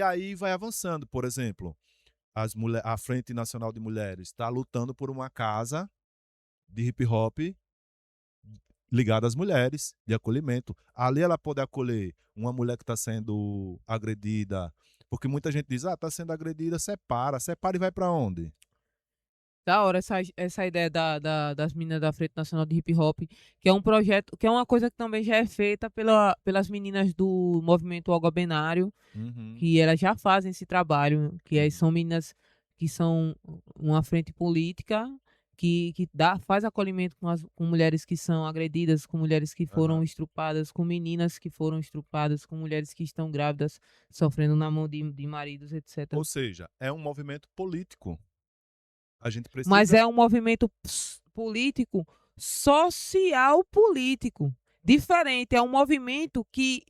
E aí vai avançando. Por exemplo, a Frente Nacional de Mulheres está lutando por uma casa de hip hop ligada às mulheres, de acolhimento. Ali ela pode acolher uma mulher que está sendo agredida, porque muita gente diz, está sendo agredida, separa e vai para onde? Da hora essa ideia das meninas da Frente Nacional de Hip Hop, que é um projeto, que é uma coisa que também já é feita pelas meninas do movimento Algobenário, Uhum, que elas já fazem esse trabalho, uhum, são meninas que são uma frente política faz acolhimento com mulheres que são agredidas, com mulheres que foram aham. estrupadas, com meninas que foram estrupadas, com mulheres que estão grávidas, sofrendo na mão de maridos, etc. Ou seja, é um movimento político. A gente Mas precisa. é um movimento político, social político. Diferente, é um movimento que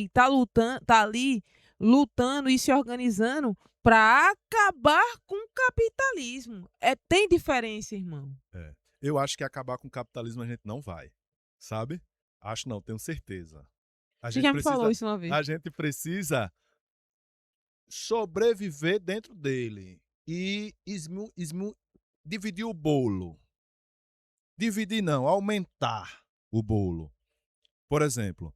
está lutando, tá ali lutando e se organizando para acabar com o capitalismo. Tem diferença, irmão. É, eu acho que acabar com o capitalismo a gente não vai, sabe? Acho não, tenho certeza. A Você gente já me falou precisa, isso uma vez. a gente precisa sobreviver dentro dele e dividir o bolo. Dividir não, aumentar o bolo. Por exemplo,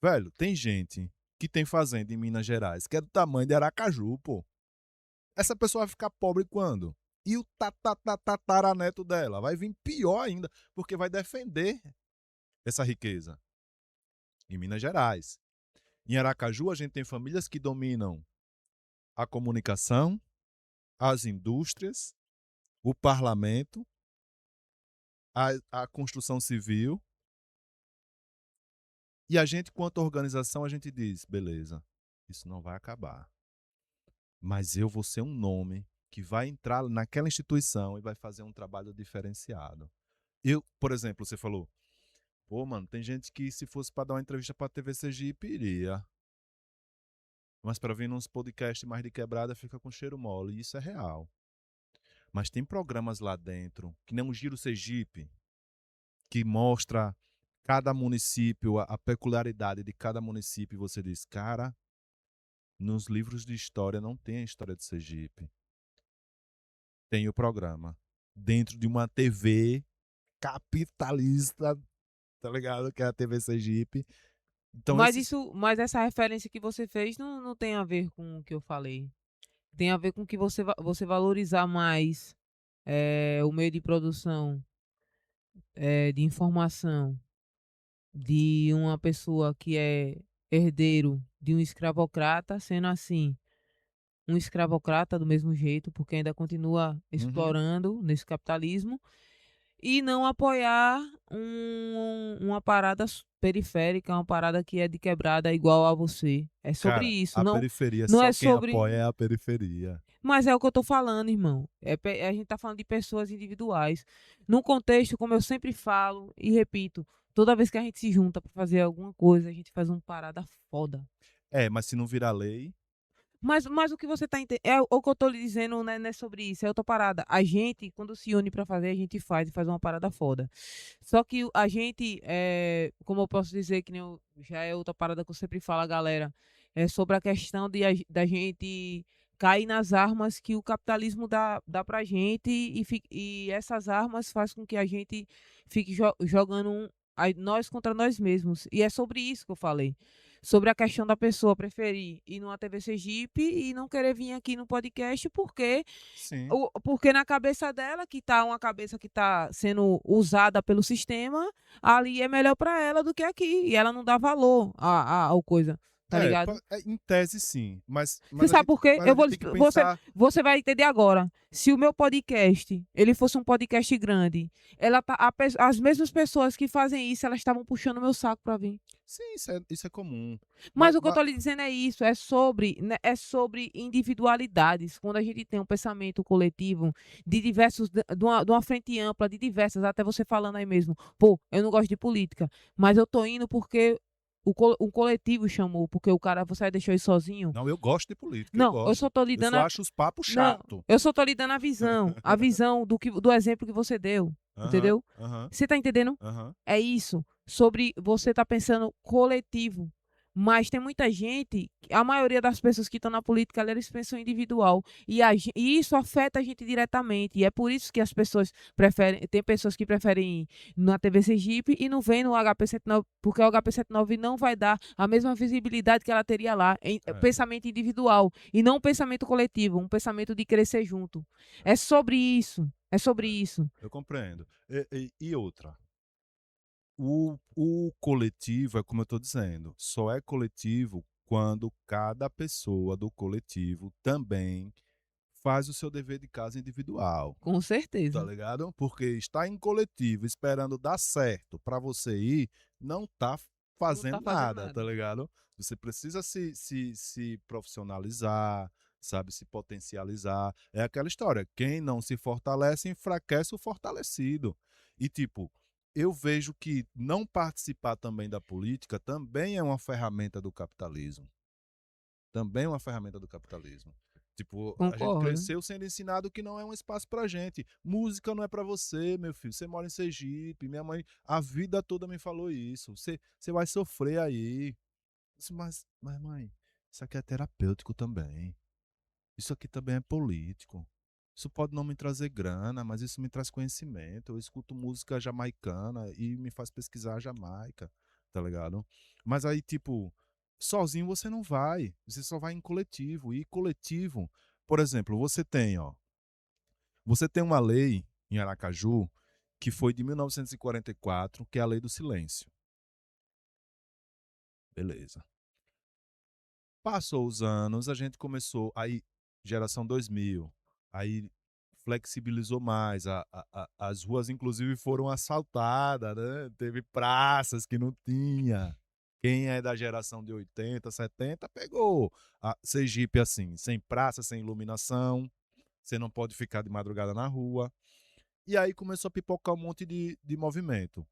velho, tem gente que tem fazenda em Minas Gerais que é do tamanho de Aracaju, pô. Essa pessoa vai ficar pobre quando? E o tataraneto dela vai vir pior ainda, porque vai defender essa riqueza em Minas Gerais. Em Aracaju, a gente tem famílias que dominam a comunicação, as indústrias, o parlamento, a construção civil. E a gente, quanto organização, a gente diz: beleza, isso não vai acabar. Mas eu vou ser um nome que vai entrar naquela instituição e vai fazer um trabalho diferenciado. Eu, por exemplo, você falou, pô, mano, tem gente que se fosse para dar uma entrevista para a TV Sergipe, iria. Mas para vir nos podcasts mais de quebrada fica com cheiro mole. E isso é real. Mas tem programas lá dentro, que nem o Giro Sergipe, que mostra cada município, a peculiaridade de cada município. E você diz, cara, nos livros de história não tem a história de Sergipe. Tem o programa. Dentro de uma TV capitalista, tá ligado? Que é a TV Sergipe. Então, esses. Mas essa referência que você fez não tem a ver com o que eu falei. Tem a ver com que você valorizar mais o meio de produção, de informação, de uma pessoa que é herdeiro de um escravocrata, sendo assim, um escravocrata do mesmo jeito, porque ainda continua Uhum. explorando nesse capitalismo, e não apoiar uma parada periférica, uma parada que é de quebrada igual a você. É sobre Cara, isso, a periferia, não só é quem sobre. apoia é a periferia. Mas é o que eu tô falando, irmão. A gente tá falando de pessoas individuais. Num contexto, como eu sempre falo e repito, toda vez que a gente se junta pra fazer alguma coisa, a gente faz uma parada foda. É, mas se não virar lei. Mas o que você tá entendendo, é o que eu tô lhe dizendo, né, não é sobre isso, é outra parada. A gente, quando se une pra fazer, a gente faz e faz uma parada foda. Só que a gente, como eu posso dizer, que nem já é outra parada que eu sempre falo, galera, é sobre a questão da gente cair nas armas que o capitalismo dá pra gente e essas armas faz com que a gente fique jogando nós contra nós mesmos. E é sobre isso que eu falei. Sobre a questão da pessoa preferir ir numa TV Sergipe e não querer vir aqui no podcast Sim. porque na cabeça dela, que tá uma cabeça que tá sendo usada pelo sistema, ali é melhor para ela do que aqui. E ela não dá valor ao coisa, tá É, ligado? em tese sim, Você sabe por quê? mas a gente tem que pensar. Você vai entender agora. Se o meu podcast, ele fosse um podcast grande, as mesmas pessoas que fazem isso, elas estavam puxando o meu saco para vir. Sim, isso é comum. Mas o que eu Mas tô lhe dizendo é isso, é sobre, né, é sobre individualidades. Quando a gente tem um pensamento coletivo de diversos, de uma frente ampla, de diversas, até você falando aí mesmo, pô, eu não gosto de política, mas eu tô indo porque o coletivo chamou, porque o cara, você deixou ir sozinho. não, eu gosto de política, eu Não, eu só gosto. tô lhe Eu dando só acho os papos não, chato. eu só tô lhe dando a visão do exemplo que você deu, Aham, entendeu? aham, Você tá entendendo? aham. É isso, sobre você tá pensando coletivo. Mas tem muita gente, a maioria das pessoas que estão na política, eles pensam individual. E isso afeta a gente diretamente. E é por isso que as pessoas preferem. Tem pessoas que preferem ir na TV Sergipe e não vem no HP 79, porque o HP 79 não vai dar a mesma visibilidade que ela teria lá. Em É, pensamento individual. E não um pensamento coletivo, um pensamento de crescer junto. É sobre isso. É sobre é, isso. eu compreendo. E outra, o coletivo é como eu estou dizendo, só é coletivo quando cada pessoa do coletivo também faz o seu dever de casa individual. Com Tá certeza. ligado? Porque estar em coletivo esperando dar certo para você ir, não tá Não tá fazendo fazendo nada, tá nada. ligado? Você precisa se profissionalizar, sabe? Se potencializar. É aquela história: quem não se fortalece, enfraquece o fortalecido. E, tipo, eu vejo que não participar também da política também é uma ferramenta do capitalismo. Também é uma ferramenta do capitalismo. Tipo, a gente Concordo. cresceu sendo ensinado que não é um espaço pra gente. Música não é pra você, meu filho. Você mora em Sergipe. Minha mãe, a vida toda me falou isso. Você vai sofrer aí. Mas, mãe, isso aqui é terapêutico também. Isso aqui também é político. Isso pode não me trazer grana, mas isso me traz conhecimento. Eu escuto música jamaicana e me faz pesquisar a Jamaica, tá ligado? Mas aí, tipo, sozinho você não vai. Você só vai em coletivo. E coletivo, por exemplo, você tem uma lei em Aracaju que foi de 1944, que é a Lei do Silêncio. Beleza. Passou os anos, a gente começou, aí, geração 2000, aí flexibilizou mais, as ruas inclusive foram asfaltadas, né? Teve praças que não tinha. Quem é da geração de 80, 70 pegou a Sergipe assim, sem praça, sem iluminação, você não pode ficar de madrugada na rua. E aí começou a pipocar um monte de movimento.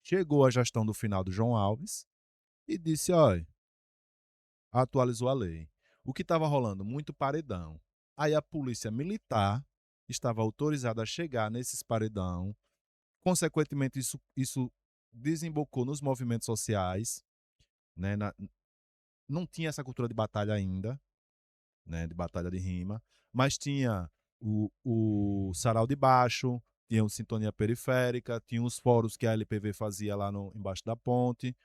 Chegou a gestão do finado João Alves e disse: olha, atualizou a lei. O que estava rolando? Muito paredão. Aí a polícia militar estava autorizada a chegar nesses paredão. Consequentemente, isso desembocou nos movimentos sociais. Né? Não tinha essa cultura de batalha ainda, né? De batalha de rima, mas tinha o Sarau de Baixo, tinha o Sintonia Periférica, tinha os fóruns que a LPV fazia lá no, embaixo da ponte.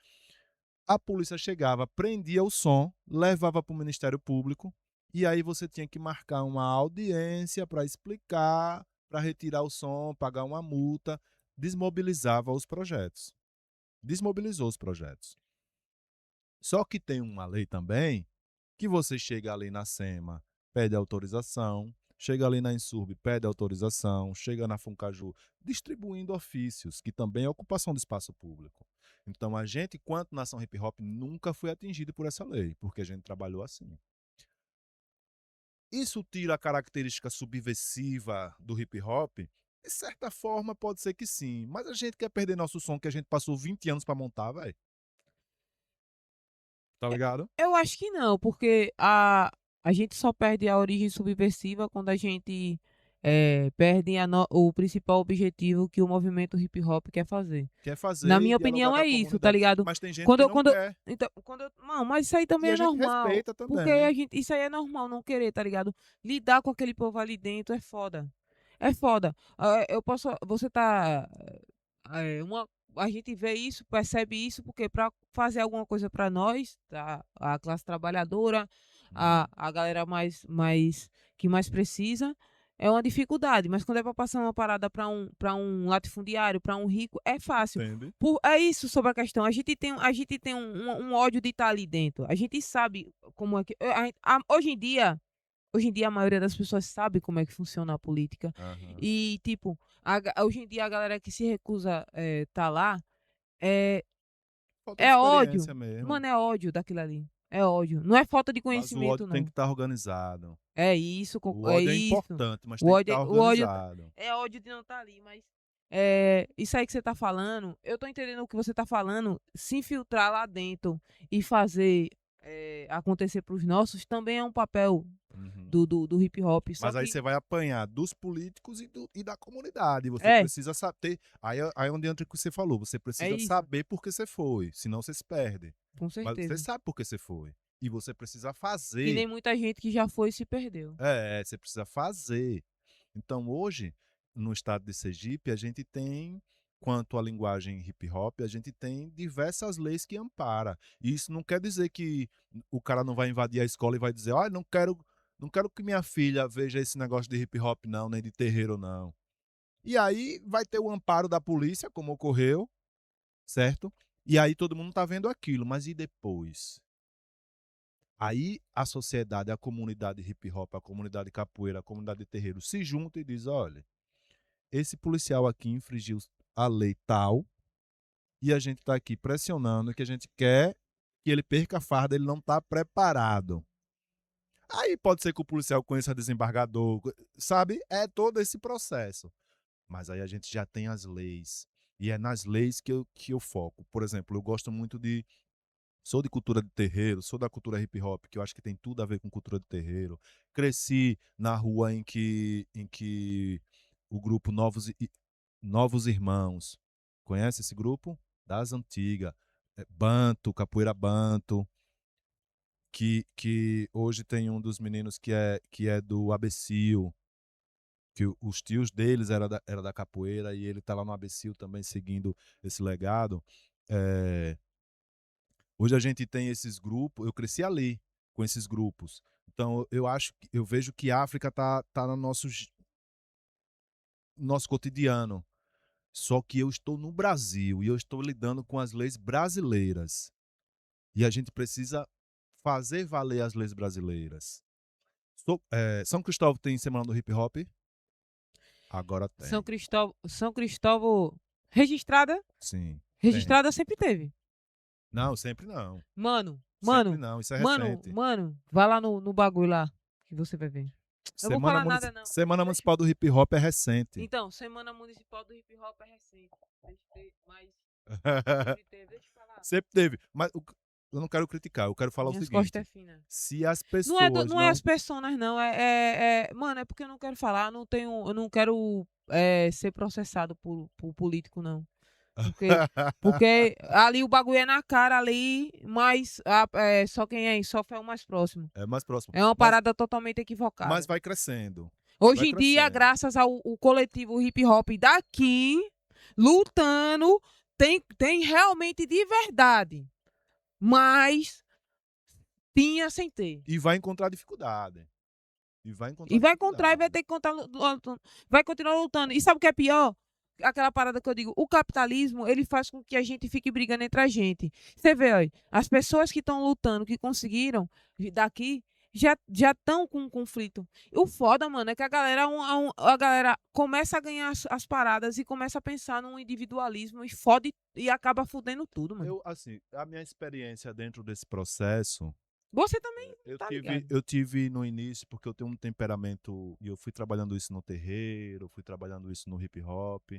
A polícia chegava, prendia o som, levava para o Ministério Público, e aí você tinha que marcar uma audiência para explicar, para retirar o som, pagar uma multa, desmobilizava os projetos. Desmobilizou os projetos. Só que tem uma lei também que você chega ali na SEMA, pede autorização, chega ali na Insurb, pede autorização, chega na Funcaju, distribuindo ofícios, que também é ocupação do espaço público. Então a gente, quanto nação hip hop, nunca foi atingido por essa lei, porque a gente trabalhou assim. Isso tira a característica subversiva do hip hop? De certa forma, pode ser que sim, mas a gente quer perder nosso som que a gente passou 20 anos para montar, velho. Tá ligado? Eu acho que não, porque a gente só perde a origem subversiva quando a gente perde o principal objetivo que o movimento hip hop quer fazer. Quer Na fazer e minha dialogar opinião com é a isso, tá comunidade, ligado? mas tem gente Quando que eu, não quando eu, quer. então, não, mas isso aí E também a é gente normal, respeita porque também. isso aí é normal não querer, tá ligado? Lidar com aquele povo ali dentro é foda. É foda. Eu posso, você tá uma a gente vê isso, percebe isso, porque para fazer alguma coisa para nós, tá? A classe trabalhadora, Uhum. a galera que mais precisa, é uma dificuldade. Mas quando é para passar uma parada para um latifundiário, para um rico, é fácil. Entende? É isso sobre a questão. A gente tem um ódio de estar ali dentro. A gente sabe como é que. Hoje em dia, a maioria das pessoas sabe como é que funciona a política. Aham. E, tipo, hoje em dia, a galera que se recusa tá lá é, Falta de é ódio. experiência mesmo. Mano, é ódio daquilo ali. É ódio. Não é falta de Mas o ódio conhecimento, tem não. que estar organizado. É isso, O é ódio é isso. importante, mas tem que estar O ódio organizado. é ódio de não estar ali, mas isso aí que você tá falando, eu tô entendendo o que você tá falando, se infiltrar lá dentro e fazer acontecer pros nossos também é um papel Uhum. do hip hop. Só Mas aí que você vai apanhar dos políticos e da comunidade. Você é, precisa saber. Aí é onde entra o que você falou. Você é precisa isso. saber por que você foi. Senão você se perde. Com Mas você certeza. sabe por que você foi. E você precisa Que fazer. nem muita gente que já foi e se perdeu. Você precisa fazer. Então, hoje, no estado de Sergipe, a gente tem, quanto à linguagem hip hop, a gente tem diversas leis que amparam. E isso não quer dizer que o cara não vai invadir a escola e vai dizer, olha, não quero que minha filha veja esse negócio de hip hop, não, nem de terreiro, não. E aí vai ter o amparo da polícia, como ocorreu, certo? E aí todo mundo tá vendo aquilo, mas e depois? Aí a sociedade, a comunidade hip hop, a comunidade capoeira, a comunidade de terreiro se junta e diz: olha, esse policial aqui infringiu a lei tal e a gente está aqui pressionando que a gente quer que ele perca a farda, ele não está preparado. Aí pode ser que o policial conheça desembargador, sabe? É todo esse processo. Mas aí a gente já tem as leis. E é nas leis que eu foco. Por exemplo, eu gosto muito de. Sou de cultura de terreiro, sou da cultura hip hop, que eu acho que tem tudo a ver com cultura de terreiro. Cresci na rua em que o grupo Novos Irmãos, conhece esse grupo? Das antigas. Banto, Capoeira Banto, que hoje tem um dos meninos que é do Abecil, que os tios deles era da capoeira e ele tá lá no Abecil também seguindo esse legado. É, Hoje a gente tem esses grupos, eu cresci ali com esses grupos. Então eu vejo que a África tá no nosso cotidiano. Só que eu estou no Brasil e eu estou lidando com as leis brasileiras. E a gente precisa fazer valer as leis brasileiras. São Cristóvão tem Semana do Hip Hop? Agora tem. São Cristóvão registrada? Sim, tem. Registrada sempre teve. Não, sempre não. Mano, Sempre mano, não, isso é mano, recente. mano, vai lá no bagulho lá que você vai ver. Eu vou falar nada não. Semana Deixa. Municipal do Hip Hop é recente. Então, Semana Municipal do Hip Hop é recente. Mas sempre teve. Deixa eu falar. Sempre teve. Mas eu não quero criticar, eu quero falar o Minhas costas é seguinte: fina. se as Não é, pessoas não é não. as personas, não. Mano, é porque eu não quero falar. Eu não quero ser processado por político, não. Porque, porque ali o bagulho é na cara ali, mas só quem sofre é o mais próximo. É mais próximo. É uma Mas, parada totalmente mas equivocada. vai crescendo. Vai Hoje em dia, crescendo. graças ao coletivo hip hop daqui, lutando, tem realmente de verdade. Mas tinha sem ter. E vai encontrar dificuldade. E vai E encontrar vai encontrar e vai dificuldade. ter que vai continuar lutando. E sabe o que é pior? Aquela parada que eu digo, o capitalismo, ele faz com que a gente fique brigando entre a gente. Você vê, ó, as pessoas que estão lutando, que conseguiram daqui, já estão com um conflito. E o foda, mano, é que a galera começa a ganhar as paradas e começa a pensar num individualismo e fode e acaba fudendo tudo, mano. Assim, a minha experiência dentro desse processo, Você também eu tá tive, ligado. eu tive no início, porque eu tenho um temperamento, e eu fui trabalhando isso no terreiro, fui trabalhando isso no hip hop,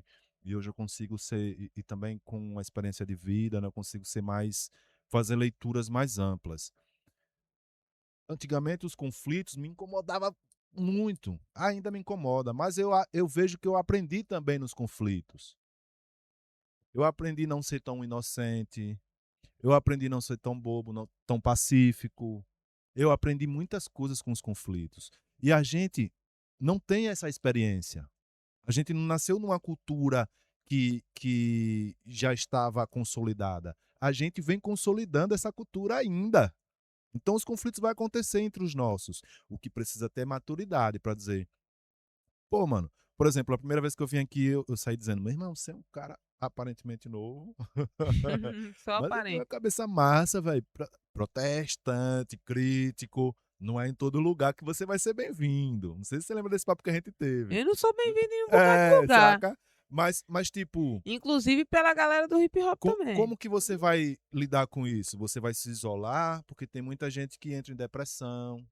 e hoje eu consigo ser, e também com uma experiência de vida, né, eu consigo ser mais, fazer leituras mais amplas. Antigamente os conflitos me incomodavam muito, ainda me incomoda, mas eu vejo que eu aprendi também nos conflitos. Eu aprendi a não ser tão inocente, eu aprendi a não ser tão bobo, não, tão pacífico. Eu aprendi muitas coisas com os conflitos. E a gente não tem essa experiência. A gente não nasceu numa cultura que já estava consolidada. A gente vem consolidando essa cultura ainda. Então os conflitos vão acontecer entre os nossos. O que precisa ter é maturidade para dizer, pô, mano, por exemplo, a primeira vez que eu vim aqui, eu saí dizendo, meu irmão, você é um cara aparentemente novo, Só mas você tem uma aparente. cabeça massa, velho, protestante, crítico. Não é em todo lugar que você vai ser bem-vindo. Não sei se você lembra desse papo que a gente teve. Eu não sou bem-vindo em um bocado de lugar. Saca? Mas tipo, Inclusive pela galera do hip hop também. como que você vai lidar com isso? Você vai se isolar? Porque tem muita gente que entra em depressão,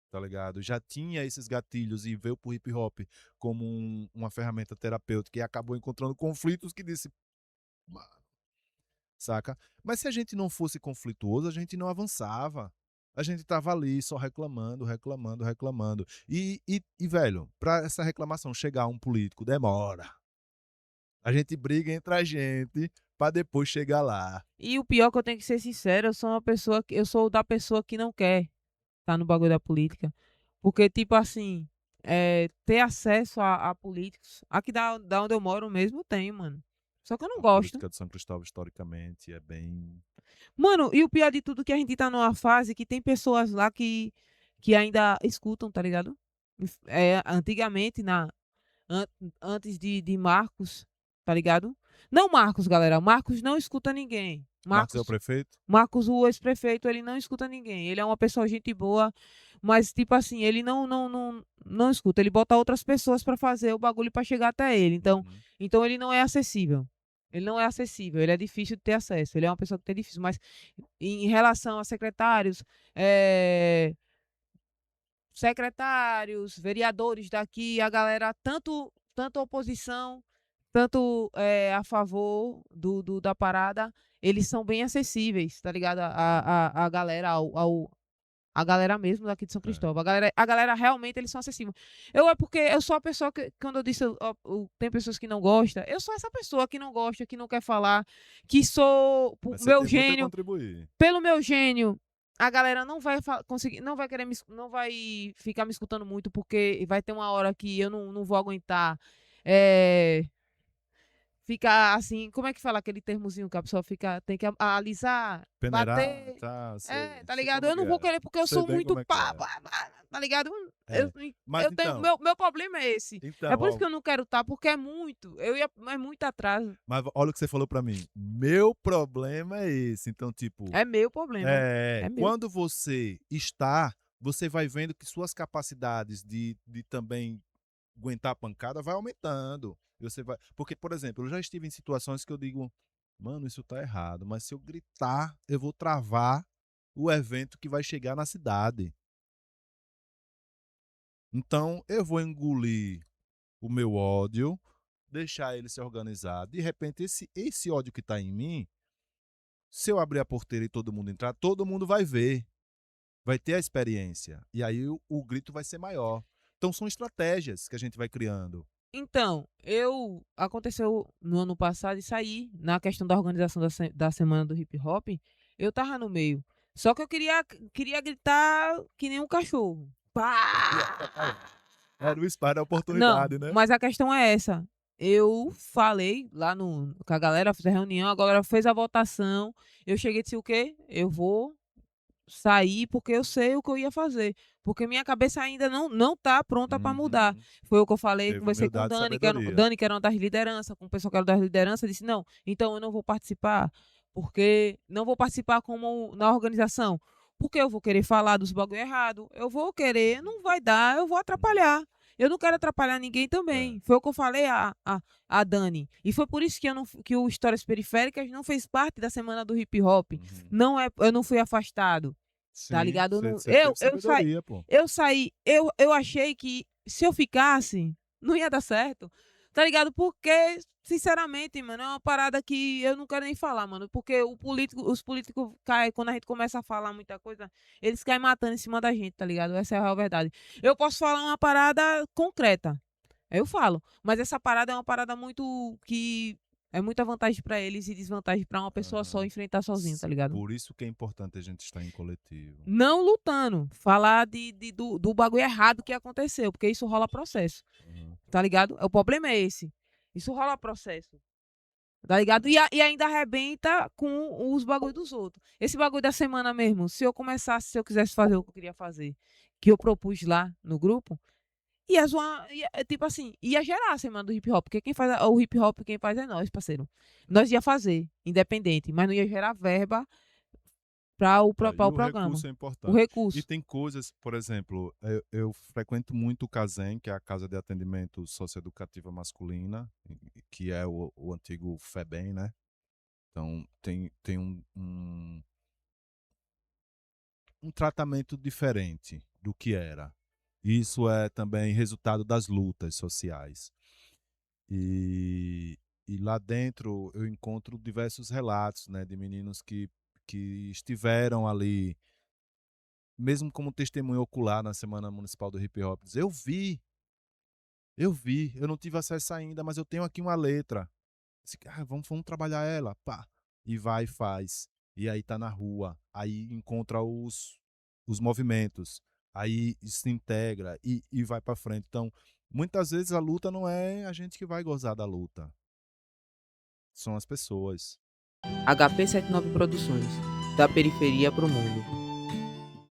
tá ligado? Já tinha esses gatilhos e veio pro hip hop como uma ferramenta terapêutica e acabou encontrando conflitos que disse, "Mano", saca? Mas se a gente não fosse conflituoso, a gente não avançava. A gente tava ali só reclamando, reclamando, reclamando. Velho, pra essa reclamação chegar a um político, demora. A gente briga entre a gente pra depois chegar lá. E o pior que eu tenho que ser sincero, eu sou da pessoa que não quer estar no bagulho da política. Porque, tipo assim, ter acesso a políticos, aqui da onde eu moro mesmo tem, mano. Só que eu não A gosto. política de São Cristóvão, historicamente, é bem. Mano, e o pior de tudo é que a gente tá numa fase que tem pessoas lá que ainda escutam, tá ligado? Antigamente, an- antes de Marcos, tá ligado? Não Marcos, galera. Marcos não escuta ninguém. Marcos é o prefeito? Marcos, o ex-prefeito, ele não escuta ninguém. Ele é uma pessoa gente boa, mas tipo assim, ele não escuta. Ele bota outras pessoas pra fazer o bagulho pra chegar até ele. Uhum. Então ele não é acessível. Ele não é acessível, ele é difícil de ter acesso. Ele é uma pessoa que é difícil, mas em relação a eh, secretários, vereadores daqui, a galera, tanto oposição, tanto a favor da parada, eles são bem acessíveis, tá ligado? A galera, a galera mesmo daqui de São É. Cristóvão. A galera realmente eles são acessíveis. É porque eu sou a pessoa que, quando eu disse, tem pessoas que não gostam, eu sou essa pessoa que não gosta, que não quer falar, que sou, Mas você meu tem muito a gênio, contribuir. pelo meu gênio, a galera não vai conseguir, não vai querer não vai ficar me escutando muito, porque vai ter uma hora que eu não vou aguentar é, ficar assim, como é que fala aquele termozinho que a pessoa fica, tem que alisar, Peneirar, bater, tá, tá sei ligado? como Eu que não vou é. querer porque eu Sei sou bem muito como é que é. tá ligado? Eu, É. Mas eu tenho, então, meu problema é esse. É então, por isso ó, que eu não quero estar, porque é muito atraso. mas olha o que você falou pra mim. Meu problema é esse. Então, tipo, É meu problema. É meu. quando você está, você vai vendo que suas capacidades de também aguentar a pancada vai aumentando. E você vai, porque, por exemplo, eu já estive em situações que eu digo, mano, isso tá errado, mas se eu gritar, eu vou travar o evento que vai chegar na cidade. Então, eu vou engolir o meu ódio, deixar ele se organizar. De repente, esse ódio que está em mim, se eu abrir a porteira e todo mundo entrar, todo mundo vai ver, vai ter a experiência. E aí o grito vai ser maior. Então, são estratégias que a gente vai criando. Então, aconteceu no ano passado isso aí, na questão da organização da semana do hip hop, eu tava no meio. Só que eu queria gritar que nem um cachorro. Pá! Era o espaço da Não, oportunidade, né? mas a questão é essa. Eu falei lá no, com a galera, fiz a reunião, a galera fez a votação. Eu cheguei e disse o quê? Eu vou sair porque eu sei o que eu ia fazer. Porque minha cabeça ainda não tá pronta para mudar. Uhum. Foi o que eu falei, Teve conversei com o humildade e Dani, sabedoria. Dani, que era uma das lideranças, com o pessoal que era das lideranças, disse, não, então eu não vou participar, porque não vou participar como na organização. Porque eu vou querer falar dos bagulho errado, eu vou querer, Uhum. não vai dar, eu vou Uhum. atrapalhar. Eu não quero atrapalhar ninguém É. também. Foi o que eu falei a Dani. E foi por isso que, que o Histórias Periféricas não fez parte da semana do hip hop. Uhum. Eu não fui afastado. Tá Sim, ligado? Eu, não, você teve saí, sabedoria, pô. eu achei que se eu ficasse, não ia dar certo. Tá ligado? Porque, sinceramente, mano, é uma parada que eu não quero nem falar, mano. Porque os políticos caem, quando a gente começa a falar muita coisa, eles caem matando em cima da gente, tá ligado? Essa é a real verdade. Eu posso falar uma parada concreta. Eu falo. Mas essa parada é uma parada muito que é muita vantagem pra eles e desvantagem pra uma pessoa só Aham. enfrentar sozinho, tá ligado? Por isso que é importante a gente estar em coletivo. Não lutando, falar do bagulho errado que aconteceu, porque isso rola processo, Uhum. tá ligado? O problema é esse. Isso rola processo, tá ligado? E ainda arrebenta com os bagulhos dos outros. Esse bagulho da semana mesmo, se eu quisesse fazer o que eu queria fazer, que eu propus lá no grupo, tipo assim, ia gerar a semana do hip hop, porque quem faz o hip hop, quem faz é nós, parceiro. Nós ia fazer, independente, mas não ia gerar verba É, para e o o programa. recurso é O importante. E recurso. tem coisas, por exemplo, eu frequento muito o CASEM, que é a Casa de Atendimento Socioeducativa Masculina, que é o antigo FEBEM, né? Então, tem um tratamento diferente do que era. Isso é também resultado das lutas sociais. E, e lá dentro eu encontro diversos relatos, né, de meninos que estiveram ali, mesmo como testemunho ocular na Semana Municipal do Hip Hop. Diz, eu vi, eu não tive acesso ainda, mas eu tenho aqui uma letra. Vamos trabalhar ela, pá. E vai e faz. E aí tá na rua, aí encontra os movimentos, aí se integra e vai pra frente. Então, muitas vezes a luta não é a gente que vai gozar da luta, são as pessoas. HP 79 Produções, da periferia pro mundo.